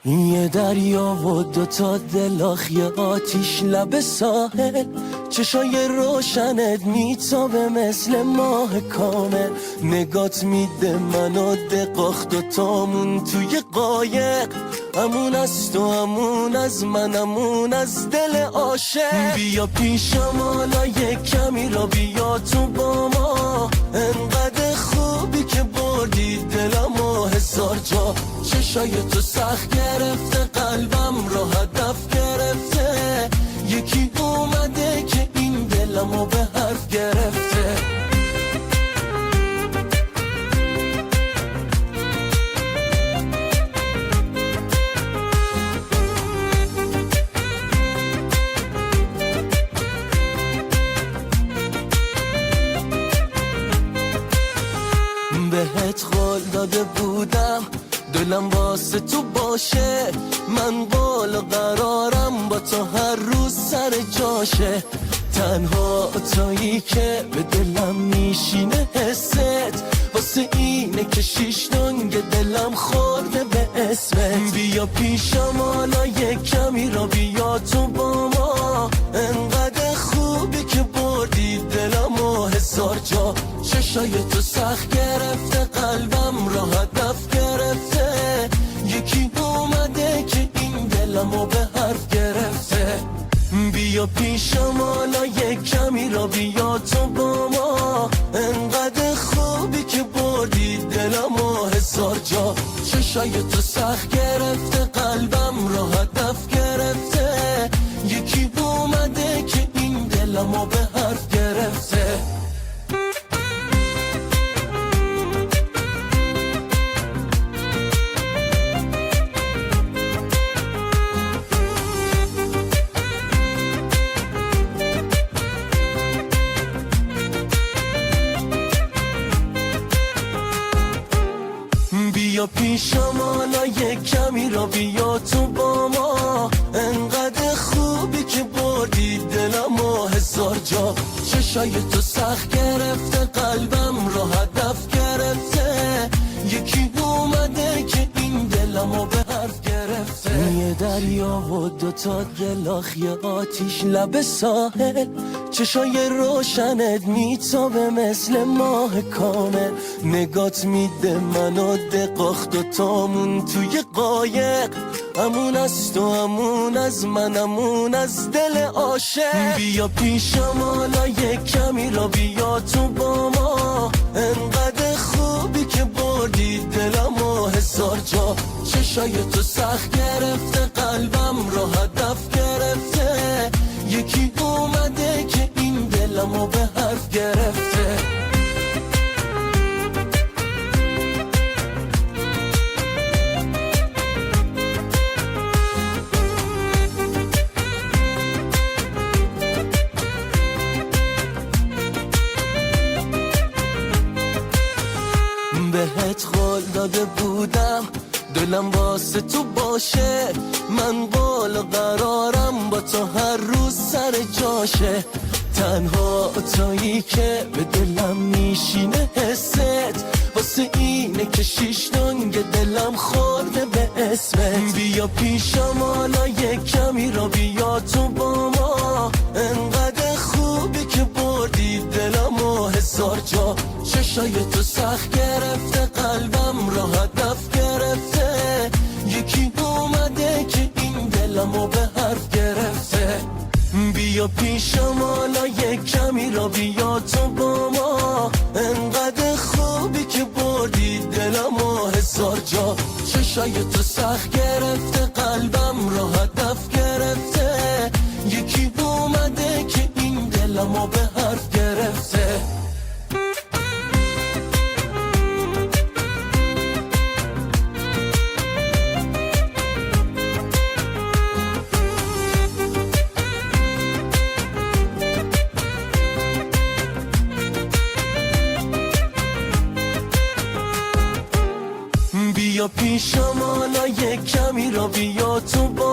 یه دریا و دوتا دلاخ، یه آتیش لب ساحل، چشای روشنت میتابه مثل ماه کامل. نگات میده منو دقاخ، دوتامون توی قایق، امون از تو، امون از من، امون از دل عاشق. بیا پیشم حالا یک کمی را بیا تو با ما، انقدر خوبی که بردی دلم و هزار جا. چشای تو سخت گرفته، قلبم رو هدف گرفته، یکی اومده که این دلمو به حرف گرفته. بهت قول داده بودم دلم واسه تو باشه، من قول و قرارم با تو هر روز سر جاشه. تنها تویی که به دلم میشینه حست، واسه اینه که شیش دنگ دلم خورده به اسمت. بیا پیشم حالا یک کمی را بیا تو با ما، انقدر خوبی که بردی دلم و هزار جا. چشای تو سخت گرفته، قلبم را هدف گرفته، یکی اومده که این دلمو به حرف گرفته. بیا پیشم حالا یک کمی را بیا تو با ما، انقدر خوبی که بردی دلمو هزار جا. چشای تو سخت گرفته، قلبم را هدف گرفته، یکی اومده که این دلمو به حرف گرفته. بیا پیشم حالا یک کمی را بیا تو با ما، انقدر خوبی که بردی دلم و هزار جا. چشای تو سخت گرفته، قلبم را هدف گرفته، یکی اومده که این دلمو به حرف گرفته. یه دریا و دوتا دلاخ، یه آتیش لب ساحل، چشای روشنت میتابه مثل ماه کامل. نگات میده منو دقاخ، دوتامون توی قایق، امون از تو، امون از من، امون از دل عاشق. بیا پیشم حالا یک کمی را بیا تو با ما، انقدر خوبی که بردی دلم و هزار جا. چشای تو سخت گرفته، قلبم را هدف گرفته، یکی اومده که این دلمو به حرف گرفته. بهت قول داده بودم دلم واسه تو باشه، من قول و قرارم با تو هر روز سر جاشه. تنها تویی که به دلم میشینه حست، واسه اینه که شیش دنگ دلم خورده به اسمت. بیا پیشم حالا یک کمی را بیا تو با ما، انقدر خوبی که بردی دلم و هزار جا. چشای تو سخت گرفته، قلبم را هدف گرفته، یکی اومده که این دلمو به حرف گرفته. بیا پیشم حالا یک کمی را بیا تو با ما، انقدر خوبی که بردی دلمو هزار جا. چشای تو سخت گرفته، قلبم را هدف گرفته، یکی اومده که این دلمو به حرف گرفته. بیا پیشم حالا یک کمی را بیا تو با